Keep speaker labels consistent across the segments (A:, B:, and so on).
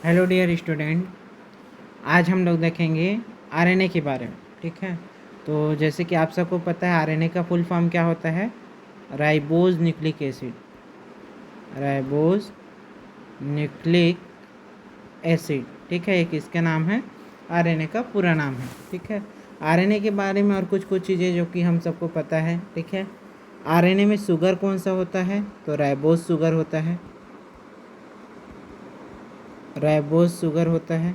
A: Hello dear student. आज हम लोग देखेंगे आरएनए के बारे में। ठीक है, तो जैसे कि आप सबको पता है आरएनए का फुल फॉर्म क्या होता है? Ribose nucleic acid. Ribose nucleic acid, ठीक है, एक इसका नाम है, आरएनए का पूरा नाम है। ठीक है, आरएनए के बारे में और कुछ कुछ चीज़ें जो कि हम सबको पता है। ठीक है, आरएनए में शुगर कौन सा होता है? तो राइबोज शुगर होता है। राइबोज शुगर होता है।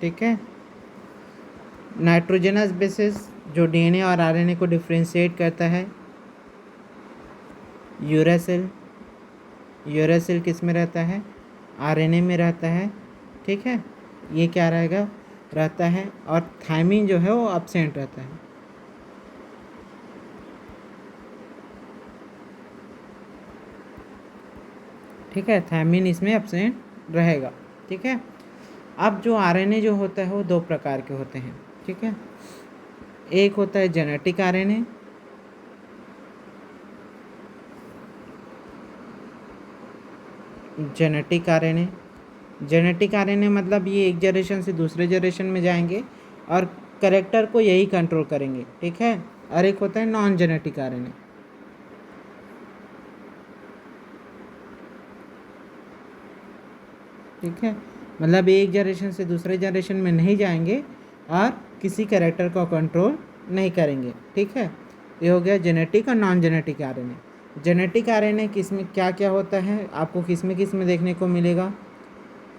A: ठीक है, नाइट्रोजनस बेसिस जो डीएनए और आरएनए को डिफ्रेंशिएट करता है, यूरासिल। यूरासिल किस में रहता है? आरएनए में रहता है। ठीक है, ये क्या रहेगा? रहता है। और थायमिन जो है वो एब्सेंट रहता है। ठीक है, थायमिन इसमें एब्सेंट रहेगा। ठीक है, अब जो आरएनए जो होता है वो दो प्रकार के होते हैं। ठीक है, एक होता है genetic RNA. Genetic RNA, genetic RNA मतलब ये एक जनरेशन से दूसरे जनरेशन में जाएंगे और करेक्टर को यही कंट्रोल करेंगे। ठीक है, और एक होता है नॉन जेनेटिक आरएनए। ठीक है, मतलब एक जनरेशन से दूसरे जनरेशन में नहीं जाएंगे और किसी करेक्टर को कंट्रोल नहीं करेंगे। ठीक है, ये हो गया जेनेटिक और non genetic RNA. Genetic RNA किस में क्या क्या होता है, आपको किस में देखने को मिलेगा?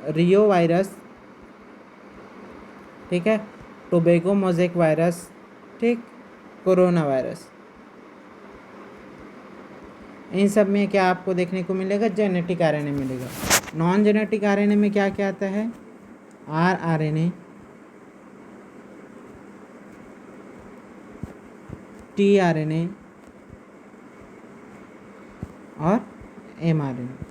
A: रियो वायरस, ठीक है, टोबैगो मोज़ेक वायरस, ठीक, कोरोना वायरस, इन सब में क्या आपको देखने को मिलेगा? जेनेटिक आरएनए मिलेगा। नॉन जेनेटिक आरएनए में क्या क्या आता है? आरआरएनए, टीआरएनए और एमआरएनए।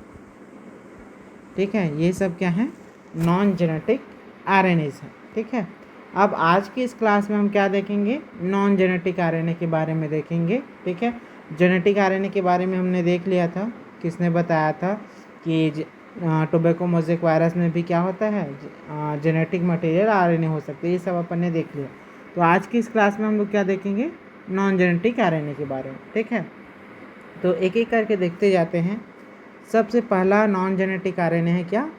A: ठीक है, ये सब क्या है? नॉन जेनेटिक आरएनएस है। ठीक है, अब आज की इस क्लास में हम क्या देखेंगे? नॉन जेनेटिक आरएनए के बारे में देखेंगे। ठीक है, जेनेटिक आरएनए के बारे में हमने देख लिया था, किसने बताया था कि टोबैको मोज़ेक वायरस में भी क्या होता है? जेनेटिक मटेरियल आरएनए हो सकते हैं। ये सब अपन ने देख लिया। तो आज की इस क्लास में हम लोग क्या देखेंगे? नॉन जेनेटिक आरएनए के बारे में। ठीक है, तो एक एक करके देखते जाते हैं। सबसे पहला नॉन जेनेटिक आरएनए है क्या?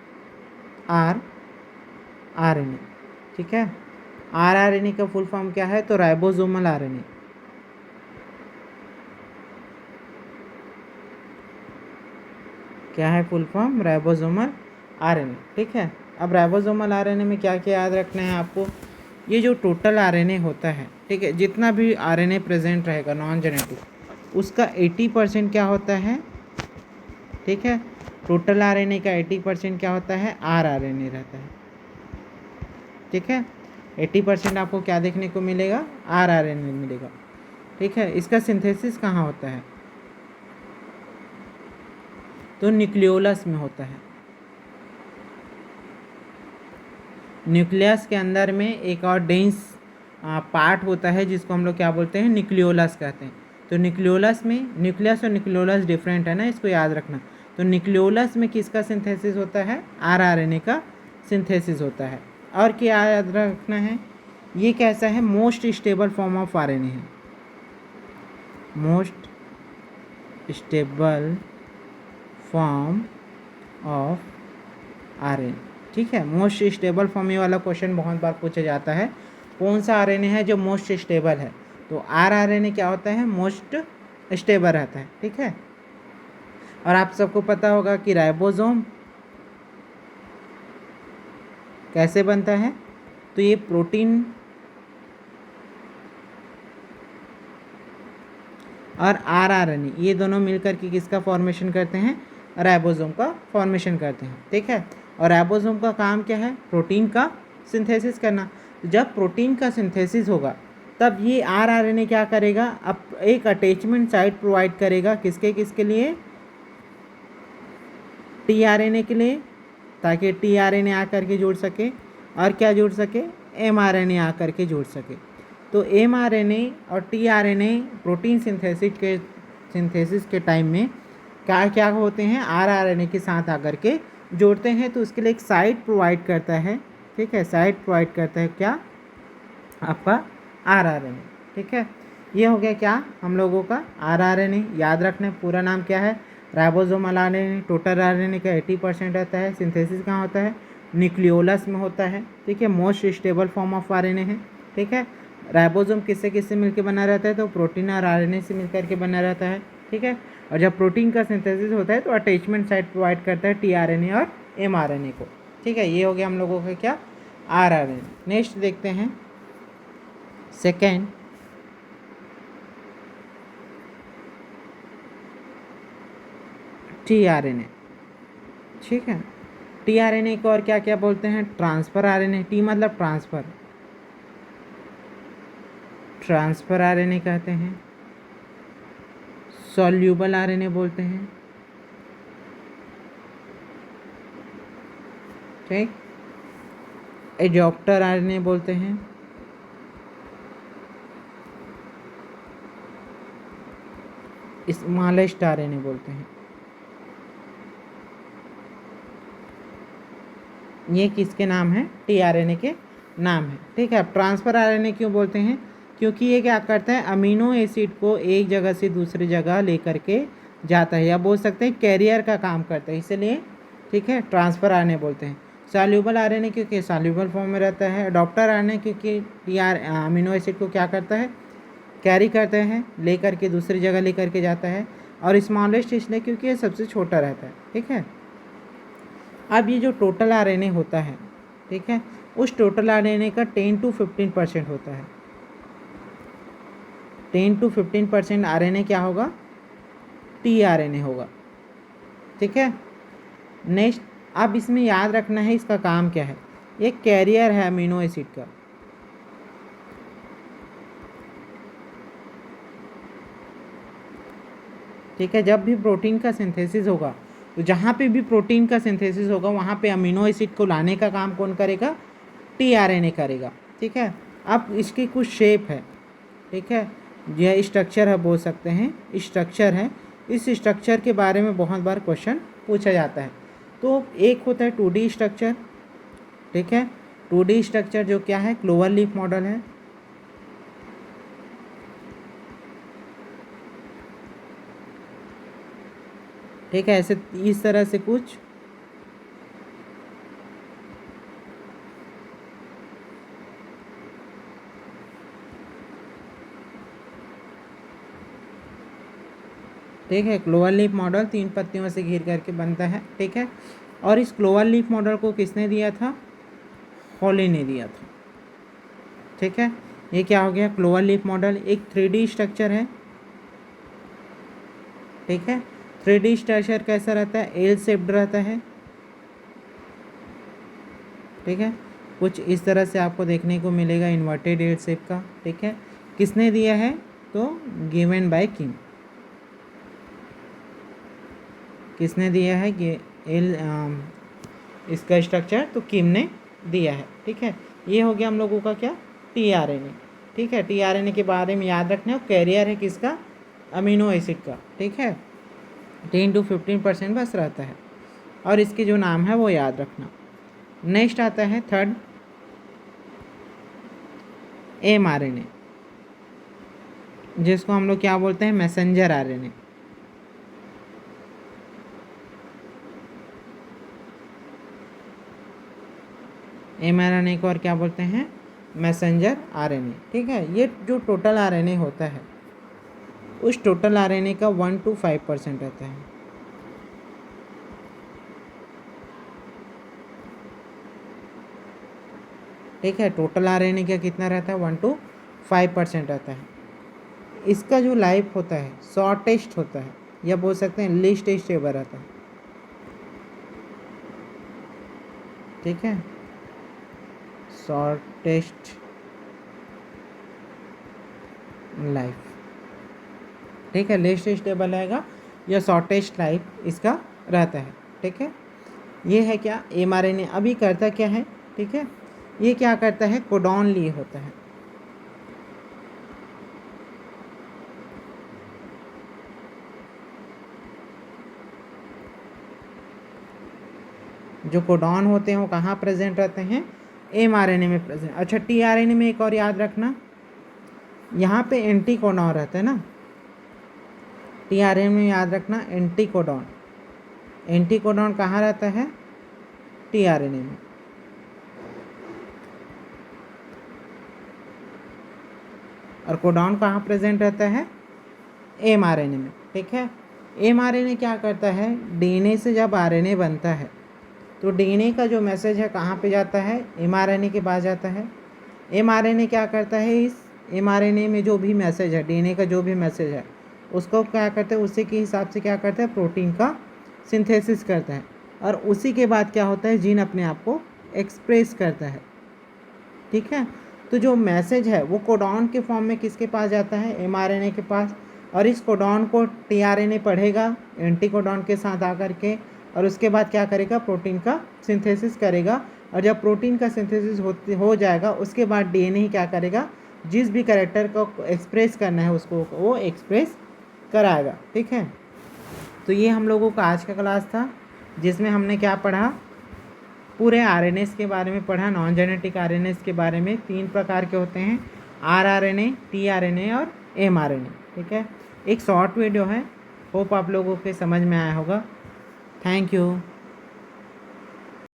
A: आरएनए। ठीक है, आरआरएनए का फुल फॉर्म क्या है? तो राइबोसोमल आरएनए। क्या है फुल फॉर्म? Ribosomal RNA. ठीक है, अब राइबोसोमल आरएनए में क्या क्या याद रखना है आपको? ये जो टोटल आरएनए होता है, ठीक है, जितना भी आरएनए प्रेजेंट रहेगा नॉन जेनेटिक, उसका 80% क्या होता है? ठीक है, टोटल आरएनए का 80% क्या होता है? आरआरएनए रहता है। ठीक है, 80% आपको क्या देखने को मिलेगा? आरआरएनए मिलेगा। ठीक है, इसका सिंथेसिस कहाँ होता है? तो न्यूक्लियोलस में होता है। न्यूक्लियस के अंदर में एक और डेंस पार्ट होता है जिसको हम लोग क्या बोलते हैं? न्यूक्लियोलस कहते हैं। तो न्यूक्लियोलस में, न्यूक्लियस और न्यूक्लियोलस डिफरेंट है ना, इसको याद रखना। तो न्यूक्लियोलस में किसका सिंथेसिस होता है? आरआरएनए का सिंथेसिस होता है। और क्या याद रखना है? ये कैसा है? Most stable form of RNA है। Most stable form of RNA. ठीक है, मोस्ट स्टेबल फॉर्म, ये वाला क्वेश्चन बहुत बार पूछा जाता है। कौन सा आरएनए है जो मोस्ट स्टेबल है? तो आरआरएनए क्या होता है? मोस्ट स्टेबल रहता है। ठीक है, और आप सबको पता होगा कि राइबोसोम कैसे बनता है? तो ये प्रोटीन और आरआरएनए ये दोनों मिलकर के किसका फॉर्मेशन करते हैं? राइबोसोम का फॉर्मेशन करते हैं। ठीक है, और राइबोसोम का काम क्या है? प्रोटीन का सिंथेसिस करना। जब प्रोटीन का सिंथेसिस होगा तब ये आरआरएनए क्या करेगा? अब एक अटैचमेंट साइट प्रोवाइड करेगा। किसके किसके लिए? टीआरएनए के लिए, ताकि टीआरएनए आकर के जुड़ सके। और क्या जुड़ सके? एमआरएनए आकर के जुड़ सके। तो एमआरएनए और टीआरएनए प्रोटीन सिंथेसिस के टाइम में क्या क्या होते हैं, आरआरएनए के साथ आकर के जोड़ते हैं, तो उसके लिए एक साइट प्रोवाइड करता है, ठीक है, साइट प्रोवाइड करता है क्या, आपका आरआरएनए, ठीक है। ये हो गया क्या हम लोगों का आरआरएनए। याद रखना पूरा नाम क्या है, राइबोसोमल आरएनए। टोटल आरएनए का 80% रहता है। सिंथेसिस कहाँ होता है, न्यूक्लियोलस में होता है, ठीक है। Most stable form of RNA है, ठीक है। राइबोसोम किससे किससे मिलकर बना रहता है, तो प्रोटीन और आरएनए से मिलकर के बना रहता है, ठीक है। और जब प्रोटीन का सिंथेसिस होता है तो अटैचमेंट साइट प्रोवाइड करता है टीआरएनए और एमआरएनए को, ठीक है। ये हो गया हम लोगों का क्या, आरआरएनए। नेक्स्ट देखते हैं सेकेंड, टीआरएनए, ठीक है। टीआरएनए को और क्या क्या बोलते हैं, ट्रांसफर आरएनए। टी मतलब ट्रांसफर, ट्रांसफर आरएनए कहते हैं। सॉल्यूबल आरएनए बोलते हैं, ठीक। एडॉप्टर आरएनए बोलते हैं, स्मॉलेस्ट आरएनए बोलते हैं। ये किसके नाम है, टीआरएनए के नाम है, ठीक है। अब ट्रांसफर आरएनए क्यों बोलते हैं, क्योंकि ये क्या करता है, अमीनो एसिड को एक जगह से दूसरी जगह लेकर के जाता है, या बोल सकते हैं कैरियर का काम करता है, इसलिए, ठीक है, ट्रांसफर आरएनए बोलते हैं। सॉल्यूबल आरएनए क्योंकि सॉल्यूबल फॉर्म में रहता है। अडॉप्टर आरएनए क्योंकि अमीनो एसिड को क्या करता है, कैरी करते हैं, लेकर के दूसरी जगह लेकर के जाता है। और स्मॉलेस्ट इसलिए क्योंकि ये सबसे छोटा रहता है, ठीक है। अब ये जो टोटल आरएनए होता है, ठीक है, उस टोटल आरएनए का 10 to 15% होता है। 10 to 15% आरएनए क्या होगा, टीआरएनए होगा, ठीक है। नेक्स्ट, अब इसमें याद रखना है इसका काम क्या है, ये कैरियर है अमीनो एसिड का, ठीक है। जब भी प्रोटीन का सिंथेसिस होगा, तो जहाँ पे भी प्रोटीन का सिंथेसिस होगा वहाँ पे अमीनो एसिड को लाने का काम कौन करेगा, टीआरएनए करेगा, ठीक है। अब इसकी कुछ शेप है, ठीक है, यह स्ट्रक्चर है, बोल सकते हैं स्ट्रक्चर है। इस स्ट्रक्चर के बारे में बहुत बार क्वेश्चन पूछा जाता है। तो एक होता है 2D स्ट्रक्चर, ठीक है। 2D स्ट्रक्चर जो क्या है, क्लोवर लीफ मॉडल है, ठीक है। ऐसे इस तरह से कुछ, ठीक है। क्लोवर लीफ मॉडल 3 पत्तियों से घिर करके बनता है, ठीक है। और इस क्लोवर लीफ मॉडल को किसने दिया था, हॉली ने दिया था, ठीक है। ये क्या हो गया, क्लोवर लीफ मॉडल एक 3D स्ट्रक्चर है, ठीक है। 3D स्ट्रक्चर कैसा रहता है, एल शेप्ड रहता है, ठीक है। कुछ इस तरह से आपको देखने को मिलेगा, इन्वर्टेड एल शेप का, ठीक है। किसने दिया है, तो गिवन बाय किम, किसने दिया है ये एल इसका स्ट्रक्चर, तो किम ने दिया है, ठीक है। ये हो गया हम लोगों का क्या, टीआरएनए, ठीक है। टीआरएनए के बारे में याद रखना है, कैरियर है किसका, अमीनो एसिड का, ठीक है। 10 to 15% बस रहता है, और इसके जो नाम है वो याद रखना। नेक्स्ट आता है थर्ड, एमआरएनए, जिसको हम लोग क्या बोलते हैं, मैसेंजर आरएनए। एमआरएनए को और क्या बोलते हैं, मैसेंजर आरएनए, ठीक है। ये जो टोटल आरएनए होता है, उस टोटल आरएनए का 1 to 5% रहता है, ठीक है। टोटल आरएनए का कितना रहता है, 1 to 5% रहता है। इसका जो लाइफ होता है शॉर्टेस्ट होता है, या बोल सकते हैं लीस्ट स्टेबल रहता है, ठीक है। शॉर्टेस्ट लाइफ, ठीक है, लीस्ट स्टेबल रहेगा या शॉर्टेस्ट लाइफ इसका रहता है, ठीक है। ये है क्या, एमआरएनए। अभी करता क्या है, ठीक है, ये क्या करता है, कोडॉन लिए होता है, जो कोडॉन होते हैं वो कहाँ प्रेजेंट रहते हैं, mRNA में प्रेजेंट। अच्छा, tRNA में एक और याद रखना, यहाँ पे एंटी कोडॉन रहता है ना, tRNA में याद रखना एंटी कोडॉन। एंटी कोडॉन कहाँ रहता है, tRNA में। और कोडॉन कहाँ प्रेजेंट रहता है, mRNA में। ठीक है, mRNA क्या करता है, DNA से जब RNA बनता है तो DNA का जो मैसेज है कहाँ पे जाता है, mRNA के पास जाता है। mRNA क्या करता है, इस mRNA में जो भी मैसेज है, DNA का जो भी मैसेज है उसको क्या करता है, उसी के हिसाब से क्या करता है, प्रोटीन का सिंथेसिस करता है। और उसी के बाद क्या होता है, जीन अपने आप को एक्सप्रेस करता है। ठीक है, तो जो मैसेज है वो कोडॉन के फॉर्म में किसके पास जाता है, mRNA के पास। और इस कोडॉन को tRNA पढ़ेगा एंटी कोडॉन के साथ आकर के, और उसके बाद क्या करेगा, प्रोटीन का सिंथेसिस करेगा। और जब प्रोटीन का सिंथेसिस हो जाएगा उसके बाद DNA ही क्या करेगा, जिस भी कैरेक्टर को एक्सप्रेस करना है उसको वो एक्सप्रेस कराएगा। ठीक है, तो ये हम लोगों का आज का क्लास था, जिसमें हमने क्या पढ़ा, पूरे RNAs के बारे में पढ़ा। नॉन जेनेटिक RNAs के बारे में 3 प्रकार के होते हैं, rRNA, tRNA और mRNA। ठीक है, एक शॉर्ट वीडियो है, होप आप लोगों के समझ में आया होगा। Thank you.